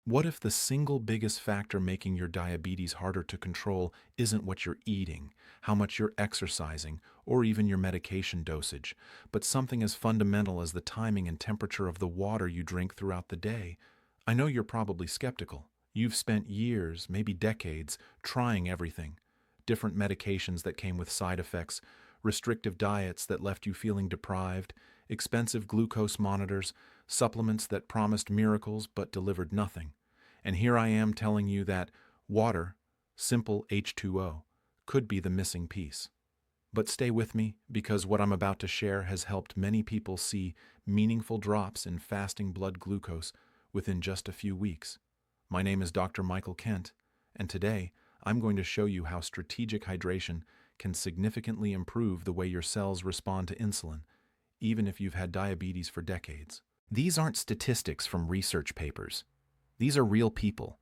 What if the single biggest factor making your diabetes harder to control isn't what you're eating, how much you're exercising, or even your medication dosage, but something as fundamental as the timing and temperature of the water you drink throughout the day? I know you're probably skeptical. You've spent years, maybe decades, trying everything. Different medications that came with side effects, restrictive diets that left you feeling deprived, expensive glucose monitors, supplements that promised miracles but delivered nothing. And here I am telling you that water, simple H2O, could be the missing piece. But stay with me, because what I'm about to share has helped many people see meaningful drops in fasting blood glucose within just a few weeks. My name is Dr. Michael Kent, and today I'm going to show you how strategic hydration can significantly improve the way your cells respond to insulin, even if you've had diabetes for decades. These aren't statistics from research papers. These are real people.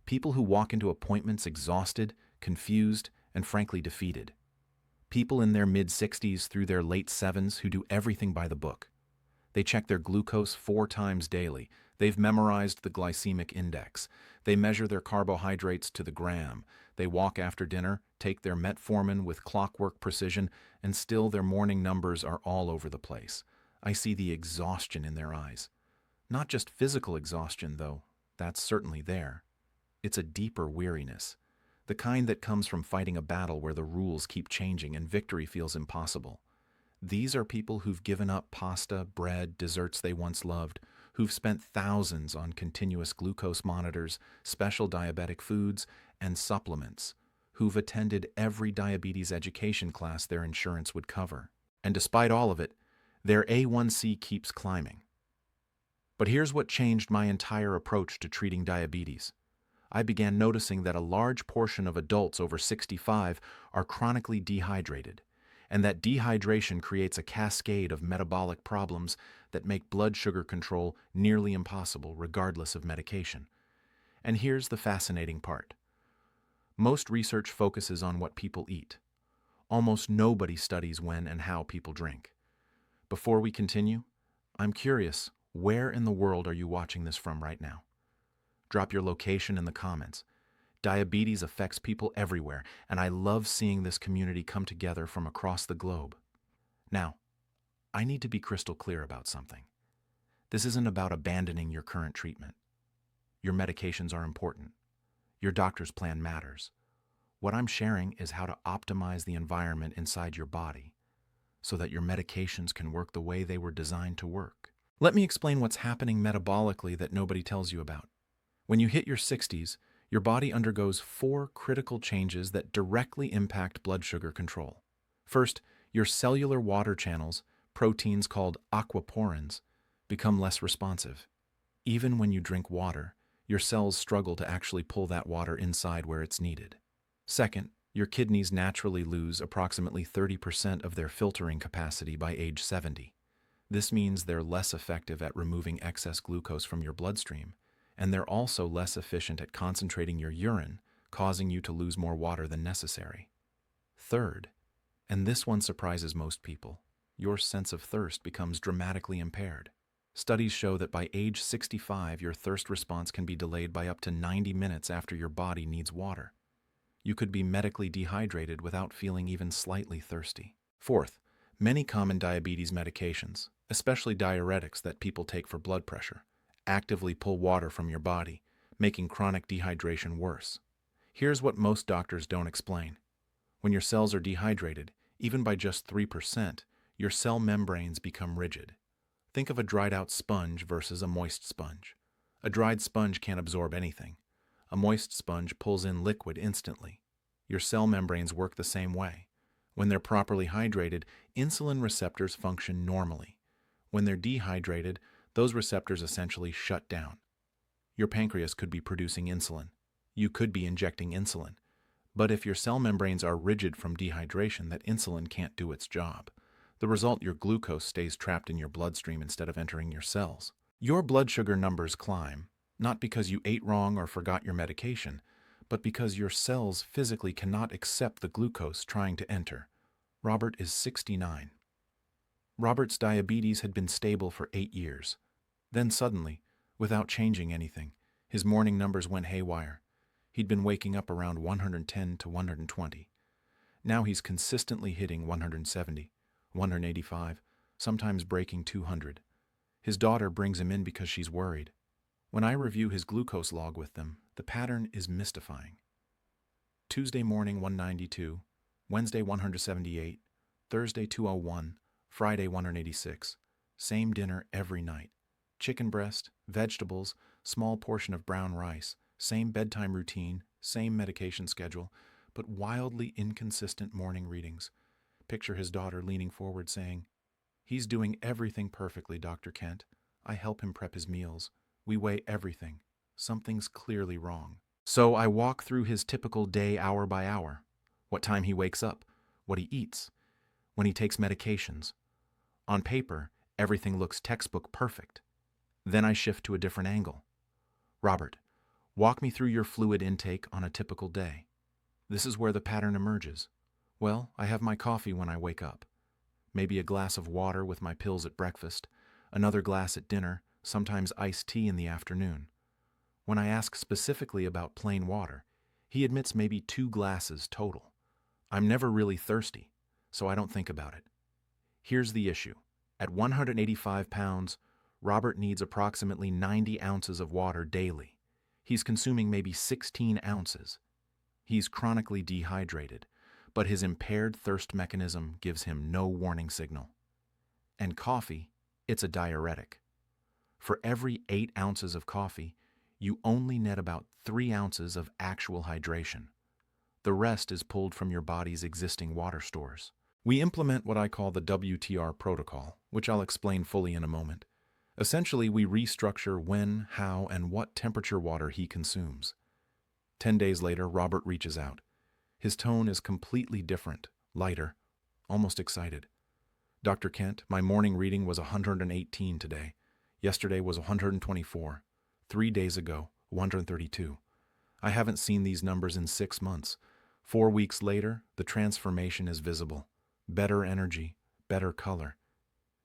People who walk into appointments exhausted, confused, and frankly defeated. People in their mid-60s through their late 70s who do everything by the book. They check their glucose 4 times daily. They've memorized the glycemic index. They measure their carbohydrates to the gram. They walk after dinner, take their metformin with clockwork precision, and still their morning numbers are all over the place. I see the exhaustion in their eyes. Not just physical exhaustion, though. That's certainly there. It's a deeper weariness, the kind that comes from fighting a battle where the rules keep changing and victory feels impossible. These are people who've given up pasta, bread, desserts they once loved, who've spent thousands on continuous glucose monitors, special diabetic foods, and supplements, who've attended every diabetes education class their insurance would cover. And despite all of it, their A1C keeps climbing. But here's what changed my entire approach to treating diabetes. I began noticing that a large portion of adults over 65 are chronically dehydrated, and that dehydration creates a cascade of metabolic problems that make blood sugar control nearly impossible regardless of medication. And here's the fascinating part. Most research focuses on what people eat. Almost nobody studies when and how people drink. Before we continue, I'm curious, where in the world are you watching this from right now? Drop your location in the comments. Diabetes affects people everywhere, and I love seeing this community come together from across the globe. Now, I need to be crystal clear about something. This isn't about abandoning your current treatment. Your medications are important. Your doctor's plan matters. What I'm sharing is how to optimize the environment inside your body so that your medications can work the way they were designed to work. Let me explain what's happening metabolically that nobody tells you about. When you hit your 60s, your body undergoes 4 critical changes that directly impact blood sugar control. First, your cellular water channels, proteins called aquaporins, become less responsive. Even when you drink water, your cells struggle to actually pull that water inside where it's needed. Second, your kidneys naturally lose approximately 30% of their filtering capacity by age 70. This means they're less effective at removing excess glucose from your bloodstream, and they're also less efficient at concentrating your urine, causing you to lose more water than necessary. Third, and this one surprises most people, your sense of thirst becomes dramatically impaired. Studies show that by age 65, your thirst response can be delayed by up to 90 minutes after your body needs water. You could be medically dehydrated without feeling even slightly thirsty. Fourth, many common diabetes medications, especially diuretics that people take for blood pressure, actively pull water from your body, making chronic dehydration worse. Here's what most doctors don't explain. When your cells are dehydrated, even by just 3%, your cell membranes become rigid. Think of a dried-out sponge versus a moist sponge. A dried sponge can't absorb anything. A moist sponge pulls in liquid instantly. Your cell membranes work the same way. When they're properly hydrated, insulin receptors function normally. When they're dehydrated, those receptors essentially shut down. Your pancreas could be producing insulin. You could be injecting insulin. But if your cell membranes are rigid from dehydration, that insulin can't do its job. The result, your glucose stays trapped in your bloodstream instead of entering your cells. Your blood sugar numbers climb, not because you ate wrong or forgot your medication, but because your cells physically cannot accept the glucose trying to enter. Robert is 69. Robert's diabetes had been stable for 8 years. Then suddenly, without changing anything, His morning numbers went haywire. He'd been waking up around 110 to 120. Now he's consistently hitting 170, 185, sometimes breaking 200. His daughter brings him in because she's worried. When I review his glucose log with them, the pattern is mystifying. Tuesday morning 192, Wednesday 178, Thursday 201, Friday 186. Same dinner every night. Chicken breast, vegetables, small portion of brown rice, same bedtime routine, same medication schedule, but wildly inconsistent morning readings. Picture his daughter leaning forward saying, "He's doing everything perfectly, Dr. Kent. I help him prep his meals. We weigh everything. Something's clearly wrong." So I walk through his typical day hour by hour. What time he wakes up, what he eats, when he takes medications. On paper, everything looks textbook perfect. Then I shift to a different angle. "Robert, walk me through your fluid intake on a typical day." This is where the pattern emerges. Well, I have my coffee when I wake up. Maybe a glass of water with my pills at breakfast, another glass at dinner, sometimes iced tea in the afternoon. When I ask specifically about plain water, he admits maybe 2 glasses total. I'm never really thirsty, so I don't think about it. Here's the issue. At 185 pounds, Robert needs approximately 90 ounces of water daily. He's consuming maybe 16 ounces. He's chronically dehydrated, but his impaired thirst mechanism gives him no warning signal. And coffee, it's a diuretic. For every 8 ounces of coffee, you only net about 3 ounces of actual hydration. The rest is pulled from your body's existing water stores. We implement what I call the WTR protocol, which I'll explain fully in a moment. Essentially, we restructure when, how, and what temperature water he consumes. 10 days later, Robert reaches out. His tone is completely different, lighter, almost excited. "Dr. Kent, my morning reading was 118 today. Yesterday was 124. 3 days ago, 132. I haven't seen these numbers in 6 months. 4 weeks later, the transformation is visible. Better energy, better color."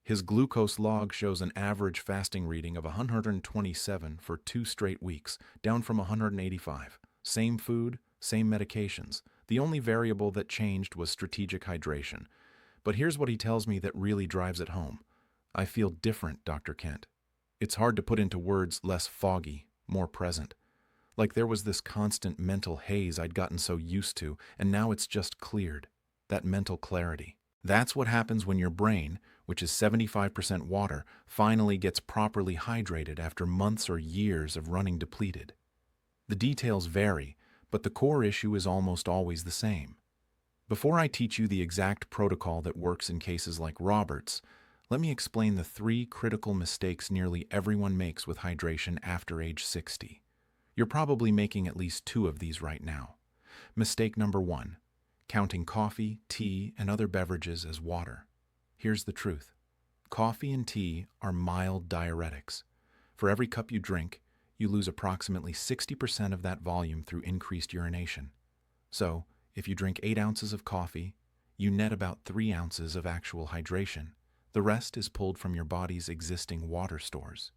His glucose log shows an average fasting reading of 127 for 2 straight weeks, down from 185. Same food, same medications. The only variable that changed was strategic hydration. But here's what he tells me that really drives it home. "I feel different, Dr. Kent." It's hard to put into words, less foggy, more present. Like there was this constant mental haze I'd gotten so used to, and now it's just cleared. That mental clarity. That's what happens when your brain, which is 75% water, finally gets properly hydrated after months or years of running depleted. The details vary, but the core issue is almost always the same. Before I teach you the exact protocol that works in cases like Robert's, let me explain the 3 critical mistakes nearly everyone makes with hydration after age 60. You're probably making at least 2 of these right now. Mistake number 1. Counting coffee, tea, and other beverages as water. Here's the truth. Coffee and tea are mild diuretics. For every cup you drink, you lose approximately 60% of that volume through increased urination. So, if you drink 8 ounces of coffee, you net about 3 ounces of actual hydration. The rest is pulled from your body's existing water stores.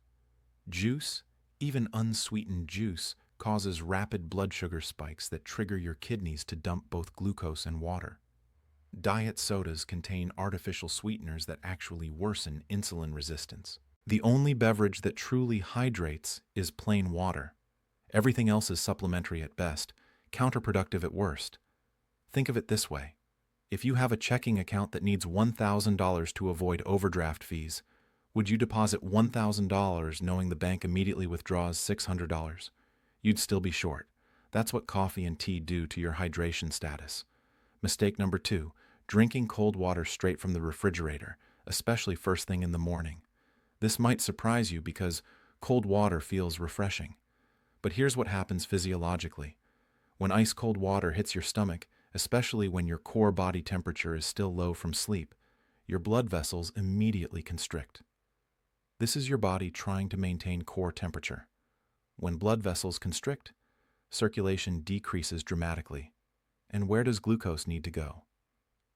Juice, even unsweetened juice, causes rapid blood sugar spikes that trigger your kidneys to dump both glucose and water. Diet sodas contain artificial sweeteners that actually worsen insulin resistance. The only beverage that truly hydrates is plain water. Everything else is supplementary at best, counterproductive at worst. Think of it this way. If you have a checking account that needs $1,000 to avoid overdraft fees, would you deposit $1,000 knowing the bank immediately withdraws $600? You'd still be short. That's what coffee and tea do to your hydration status. Mistake number 2, drinking cold water straight from the refrigerator, especially first thing in the morning. This might surprise you because cold water feels refreshing. But here's what happens physiologically. When ice-cold water hits your stomach, especially when your core body temperature is still low from sleep, your blood vessels immediately constrict. This is your body trying to maintain core temperature. When blood vessels constrict, circulation decreases dramatically. And where does glucose need to go?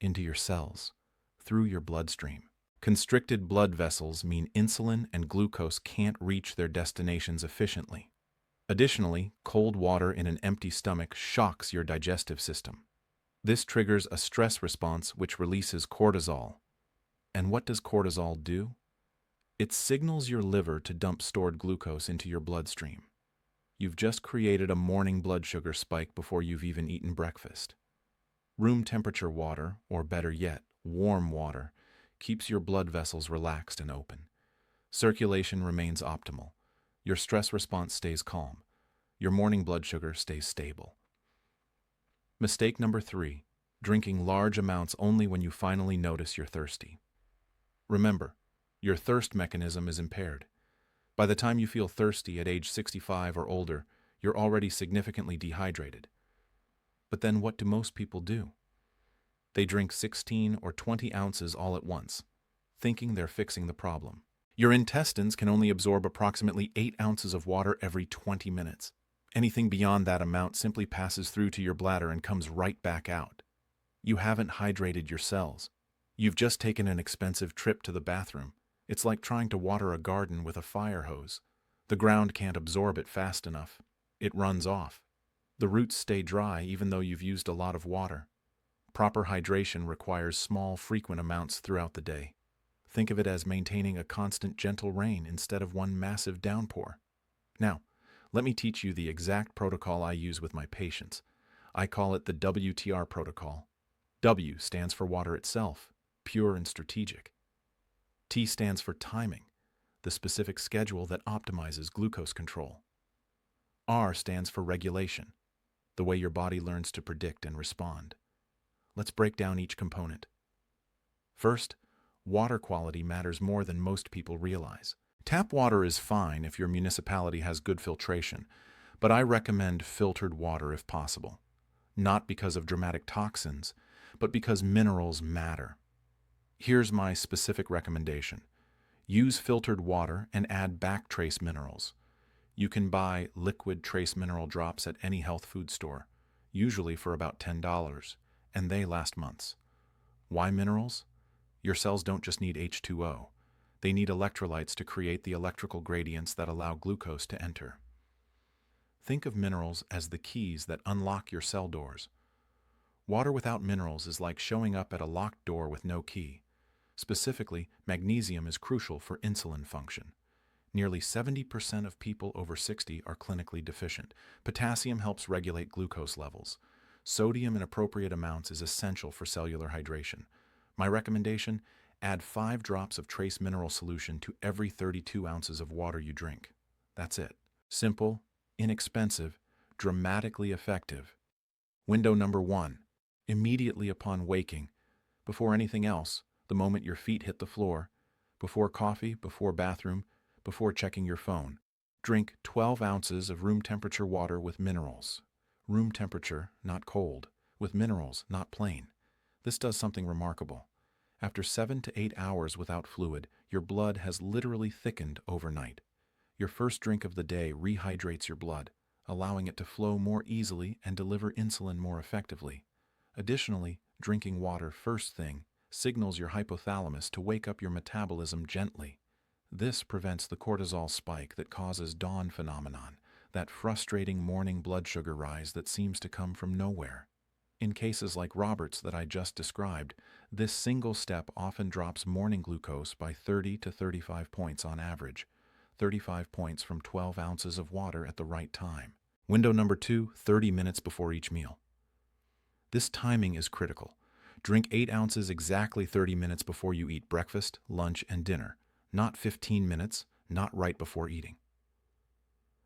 Into your cells, through your bloodstream. Constricted blood vessels mean insulin and glucose can't reach their destinations efficiently. Additionally, cold water in an empty stomach shocks your digestive system. This triggers a stress response which releases cortisol. And what does cortisol do? It signals your liver to dump stored glucose into your bloodstream. You've just created a morning blood sugar spike before you've even eaten breakfast. Room temperature water, or better yet, warm water, keeps your blood vessels relaxed and open. Circulation remains optimal. Your stress response stays calm. Your morning blood sugar stays stable. Mistake number 3, drinking large amounts only when you finally notice you're thirsty. Remember, your thirst mechanism is impaired. By the time you feel thirsty at age 65 or older, you're already significantly dehydrated. But then what do most people do? They drink 16 or 20 ounces all at once, thinking they're fixing the problem. Your intestines can only absorb approximately 8 ounces of water every 20 minutes. Anything beyond that amount simply passes through to your bladder and comes right back out. You haven't hydrated your cells. You've just taken an expensive trip to the bathroom. It's like trying to water a garden with a fire hose. The ground can't absorb it fast enough. It runs off. The roots stay dry even though you've used a lot of water. Proper hydration requires small, frequent amounts throughout the day. Think of it as maintaining a constant, gentle rain instead of one massive downpour. Now, let me teach you the exact protocol I use with my patients. I call it the WTR protocol. W stands for water itself, pure and strategic. T stands for timing, the specific schedule that optimizes glucose control. R stands for regulation, the way your body learns to predict and respond. Let's break down each component. First, water quality matters more than most people realize. Tap water is fine if your municipality has good filtration, but I recommend filtered water if possible. Not because of dramatic toxins, but because minerals matter. Here's my specific recommendation. Use filtered water and add back trace minerals. You can buy liquid trace mineral drops at any health food store, usually for about $10, and they last months. Why minerals? Your cells don't just need H2O. They need electrolytes to create the electrical gradients that allow glucose to enter. Think of minerals as the keys that unlock your cell doors. Water without minerals is like showing up at a locked door with no key. Specifically, magnesium is crucial for insulin function. Nearly 70% of people over 60 are clinically deficient. Potassium helps regulate glucose levels. Sodium in appropriate amounts is essential for cellular hydration. My recommendation: add 5 drops of trace mineral solution to every 32 ounces of water you drink. That's it. Simple, inexpensive, dramatically effective. Window number 1. Immediately upon waking. Before anything else, the moment your feet hit the floor. Before coffee, before bathroom, before checking your phone. Drink 12 ounces of room temperature water with minerals. Room temperature, not cold. With minerals, not plain. This does something remarkable. After 7 to 8 hours without fluid, your blood has literally thickened overnight. Your first drink of the day rehydrates your blood, allowing it to flow more easily and deliver insulin more effectively. Additionally, drinking water first thing signals your hypothalamus to wake up your metabolism gently. This prevents the cortisol spike that causes dawn phenomenon, that frustrating morning blood sugar rise that seems to come from nowhere. In cases like Robert's that I just described, this single step often drops morning glucose by 30 to 35 points on average, 35 points from 12 ounces of water at the right time. Window number 2, 30 minutes before each meal. This timing is critical. Drink 8 ounces exactly 30 minutes before you eat breakfast, lunch, and dinner, not 15 minutes, not right before eating.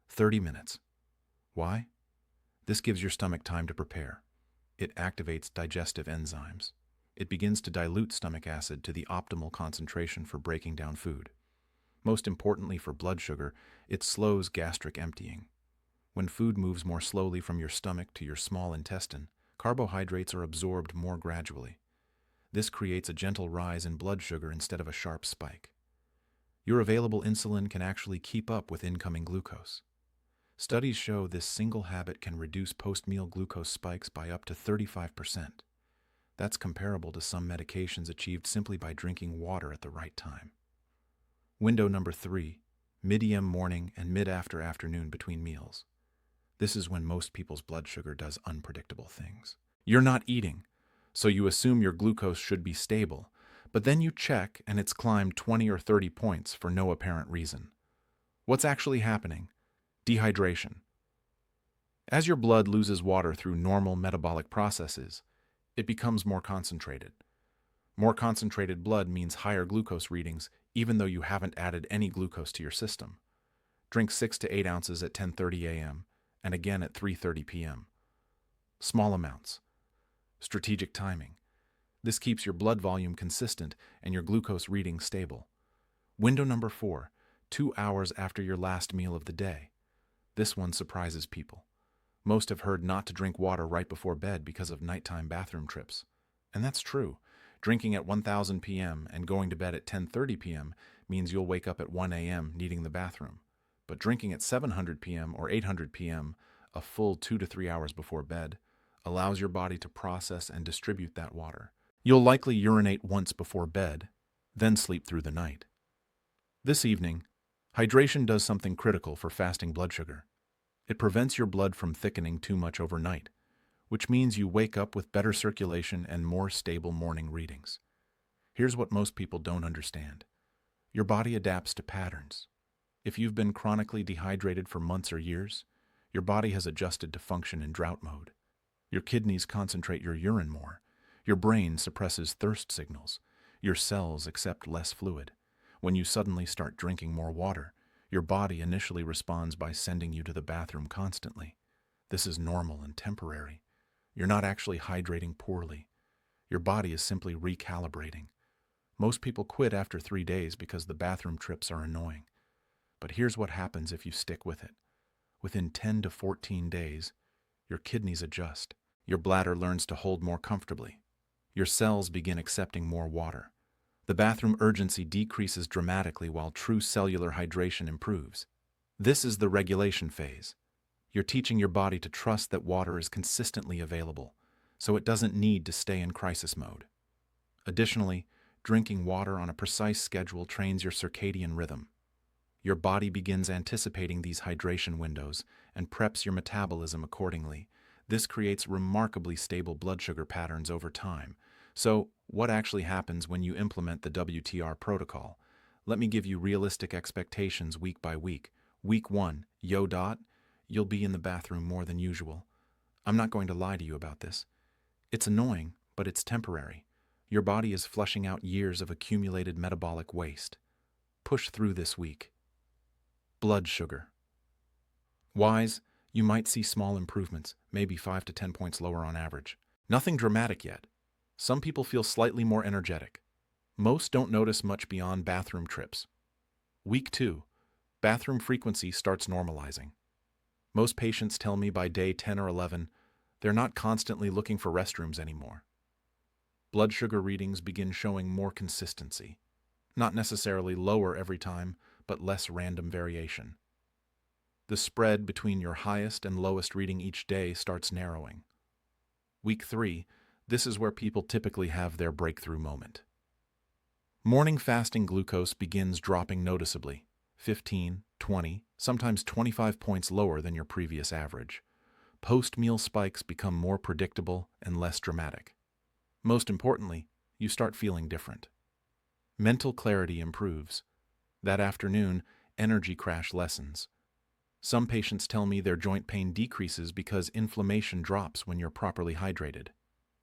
30 minutes. Why? This gives your stomach time to prepare. It activates digestive enzymes. It begins to dilute stomach acid to the optimal concentration for breaking down food. Most importantly for blood sugar, it slows gastric emptying. When food moves more slowly from your stomach to your small intestine, carbohydrates are absorbed more gradually. This creates a gentle rise in blood sugar instead of a sharp spike. Your available insulin can actually keep up with incoming glucose. Studies show this single habit can reduce post-meal glucose spikes by up to 35%. That's comparable to some medications achieved simply by drinking water at the right time. Window number 3, mid-AM morning and mid-after afternoon between meals. This is when most people's blood sugar does unpredictable things. You're not eating, so you assume your glucose should be stable, but then you check and it's climbed 20 or 30 points for no apparent reason. What's actually happening? Dehydration. As your blood loses water through normal metabolic processes, it becomes more concentrated. More concentrated blood means higher glucose readings, even though you haven't added any glucose to your system. Drink 6 to 8 ounces at 10:30 a.m. and again at 3:30 p.m. Small amounts. Strategic timing. This keeps your blood volume consistent and your glucose reading stable. Window number 4, 2 hours after your last meal of the day. This one surprises people. Most have heard not to drink water right before bed because of nighttime bathroom trips. And that's true. Drinking at 1000 p.m. and going to bed at 10:30 p.m. means you'll wake up at 1 a.m. needing the bathroom. But drinking at 700 p.m. or 800 p.m., a full 2 to 3 hours before bed, allows your body to process and distribute that water. You'll likely urinate once before bed, then sleep through the night. This evening, hydration does something critical for fasting blood sugar. It prevents your blood from thickening too much overnight, which means you wake up with better circulation and more stable morning readings. Here's what most people don't understand. Your body adapts to patterns. If you've been chronically dehydrated for months or years, your body has adjusted to function in drought mode. Your kidneys concentrate your urine more. Your brain suppresses thirst signals. Your cells accept less fluid. When you suddenly start drinking more water, your body initially responds by sending you to the bathroom constantly. This is normal and temporary. You're not actually hydrating poorly. Your body is simply recalibrating. Most people quit after 3 days because the bathroom trips are annoying. But here's what happens if you stick with it. Within 10 to 14 days, your kidneys adjust. Your bladder learns to hold more comfortably. Your cells begin accepting more water. The bathroom urgency decreases dramatically while true cellular hydration improves. This is the regulation phase. You're teaching your body to trust that water is consistently available, so it doesn't need to stay in crisis mode. Additionally, drinking water on a precise schedule trains your circadian rhythm. Your body begins anticipating these hydration windows and preps your metabolism accordingly. This creates remarkably stable blood sugar patterns over time. So, what actually happens when you implement the WTR protocol? Let me give you realistic expectations week by week. Week 1, you'll be in the bathroom more than usual. I'm not going to lie to you about this. It's annoying, but it's temporary. Your body is flushing out years of accumulated metabolic waste. Push through this week. Blood sugar. Wise, you might see small improvements, maybe 5 to 10 points lower on average. Nothing dramatic yet. Some people feel slightly more energetic. Most don't notice much beyond bathroom trips. Week 2, bathroom frequency starts normalizing. Most patients tell me by day 10 or 11, they're not constantly looking for restrooms anymore. Blood sugar readings begin showing more consistency. Not necessarily lower every time, but less random variation. The spread between your highest and lowest reading each day starts narrowing. Week 3, this is where people typically have their breakthrough moment. Morning fasting glucose begins dropping noticeably, 15, 20, sometimes 25 points lower than your previous average. Post-meal spikes become more predictable and less dramatic. Most importantly, you start feeling different. Mental clarity improves. That afternoon, energy crash lessens. Some patients tell me their joint pain decreases because inflammation drops when you're properly hydrated.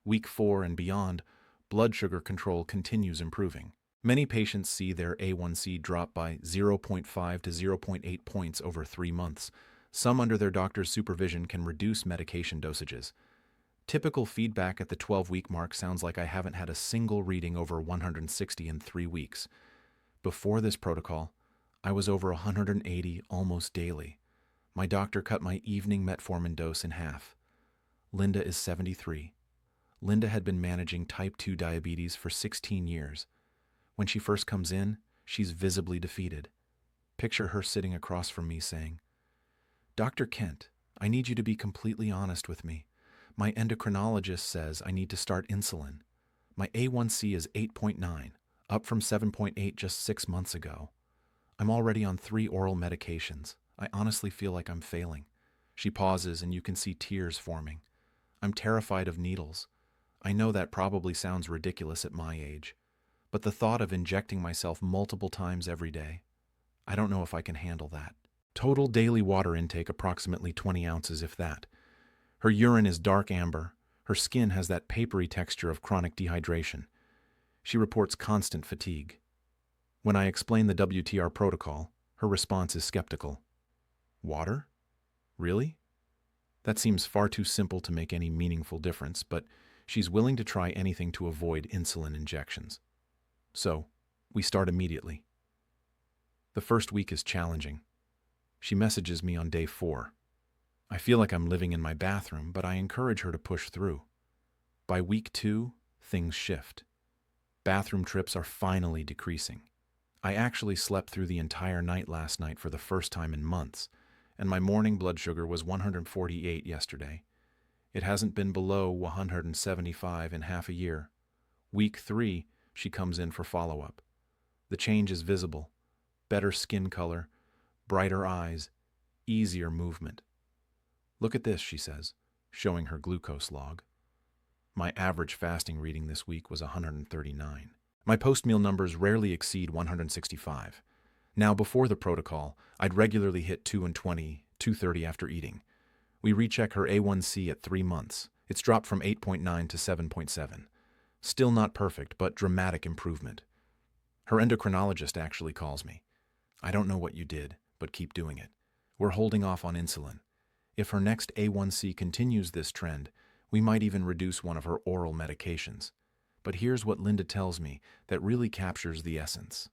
Week 4 and beyond, blood sugar control continues improving. Many patients see their A1C drop by 0.5 to 0.8 points over 3 months. Some under their doctor's supervision can reduce medication dosages. Typical feedback at the 12-week mark sounds like I haven't had a single reading over 160 in 3 weeks. Before this protocol, I was over 180 almost daily. My doctor cut my evening metformin dose in half. Linda is 73. Linda had been managing type 2 diabetes for 16 years. When she first comes in, she's visibly defeated. Picture her sitting across from me saying, "Dr. Kent, I need you to be completely honest with me. My endocrinologist says I need to start insulin. My A1C is 8.9, up from 7.8 just 6 months ago. I'm already on 3 oral medications. I honestly feel like I'm failing. She pauses and you can see tears forming. I'm terrified of needles. I know that probably sounds ridiculous at my age, but the thought of injecting myself multiple times every day, I don't know if I can handle that. Total daily water intake approximately 20 ounces, if that. Her urine is dark amber. Her skin has that papery texture of chronic dehydration. She reports constant fatigue. When I explain the WTR protocol, her response is skeptical. Water? Really? That seems far too simple to make any meaningful difference, but she's willing to try anything to avoid insulin injections. So, we start immediately. The first week is challenging. She messages me on day 4. I feel like I'm living in my bathroom, but I encourage her to push through. By week 2, things shift. Bathroom trips are finally decreasing. I actually slept through the entire night last night for the first time in months, and my morning blood sugar was 148 yesterday. It hasn't been below 175 in half a year. Week 3, she comes in for follow-up. The change is visible. Better skin color, brighter eyes, easier movement. Look at this, she says, showing her glucose log. My average fasting reading this week was 139. My post-meal numbers rarely exceed 165. Now, before the protocol, I'd regularly hit 220, 230 after eating. We recheck her A1C at 3 months. It's dropped from 8.9 to 7.7. Still not perfect, but dramatic improvement. Her endocrinologist actually calls me. I don't know what you did, but keep doing it. We're holding off on insulin. If her next A1C continues this trend, we might even reduce one of her oral medications. But here's what Linda tells me that really captures the essence.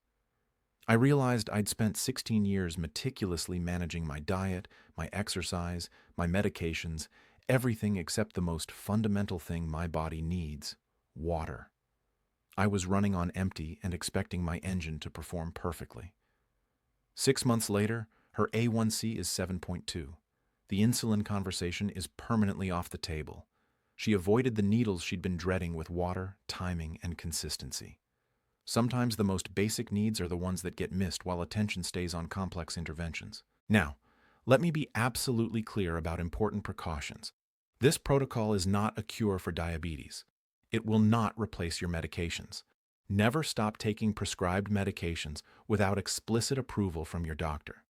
I realized I'd spent 16 years meticulously managing my diet, my exercise, my medications, everything except the most fundamental thing my body needs, water. I was running on empty and expecting my engine to perform perfectly. 6 months later, her A1C is 7.2. The insulin conversation is permanently off the table. She avoided the needles she'd been dreading with water, timing, and consistency. Sometimes the most basic needs are the ones that get missed while attention stays on complex interventions. Now, let me be absolutely clear about important precautions. This protocol is not a cure for diabetes. It will not replace your medications. Never stop taking prescribed medications without explicit approval from your doctor.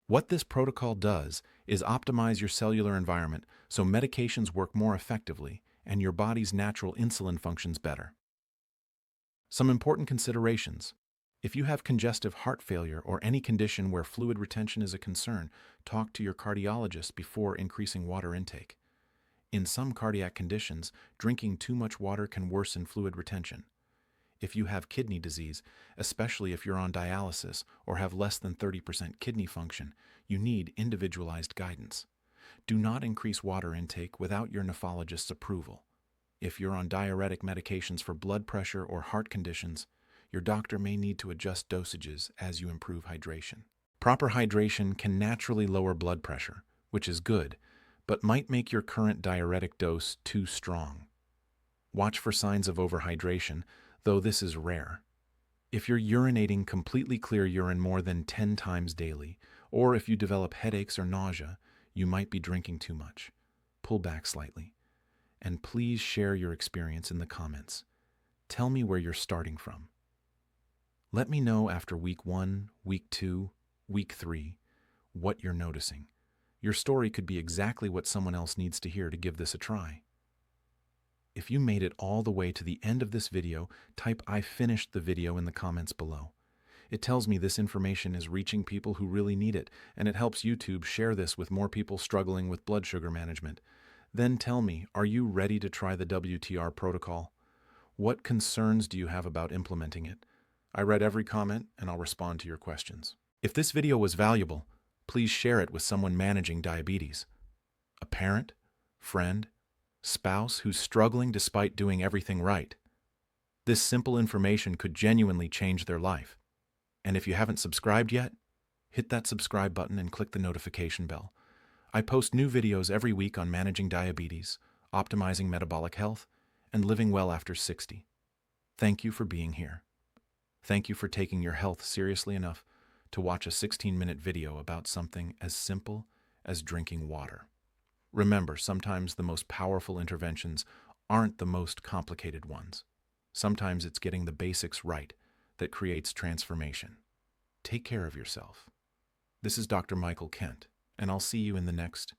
What this protocol does is optimize your cellular environment so medications work more effectively and your body's natural insulin functions better. Some important considerations. If you have congestive heart failure or any condition where fluid retention is a concern, talk to your cardiologist before increasing water intake. In some cardiac conditions, drinking too much water can worsen fluid retention. If you have kidney disease, especially if you're on dialysis or have less than 30% kidney function, you need individualized guidance. Do not increase water intake without your nephrologist's approval. If you're on diuretic medications for blood pressure or heart conditions, your doctor may need to adjust dosages as you improve hydration. Proper hydration can naturally lower blood pressure, which is good, but might make your current diuretic dose too strong. Watch for signs of overhydration, though this is rare. If you're urinating completely clear urine more than 10 times daily, or if you develop headaches or nausea, you might be drinking too much. Pull back slightly. And please share your experience in the comments. Tell me where you're starting from. Let me know after week 1, week 2, week 3, what you're noticing. Your story could be exactly what someone else needs to hear to give this a try. If you made it all the way to the end of this video, type "I finished the video" in the comments below. It tells me this information is reaching people who really need it, and it helps YouTube share this with more people struggling with blood sugar management. Then tell me, are you ready to try the WTR protocol? What concerns do you have about implementing it? I read every comment, and I'll respond to your questions. If this video was valuable, please share it with someone managing diabetes. A parent, friend, spouse who's struggling despite doing everything right. This simple information could genuinely change their life. And if you haven't subscribed yet, hit that subscribe button and click the notification bell. I post new videos every week on managing diabetes, optimizing metabolic health, and living well after 60. Thank you for being here. Thank you for taking your health seriously enough to watch a 16-minute video about something as simple as drinking water. Remember, sometimes the most powerful interventions aren't the most complicated ones. Sometimes it's getting the basics right that creates transformation. Take care of yourself. This is Dr. Michael Kent, and I'll see you in the next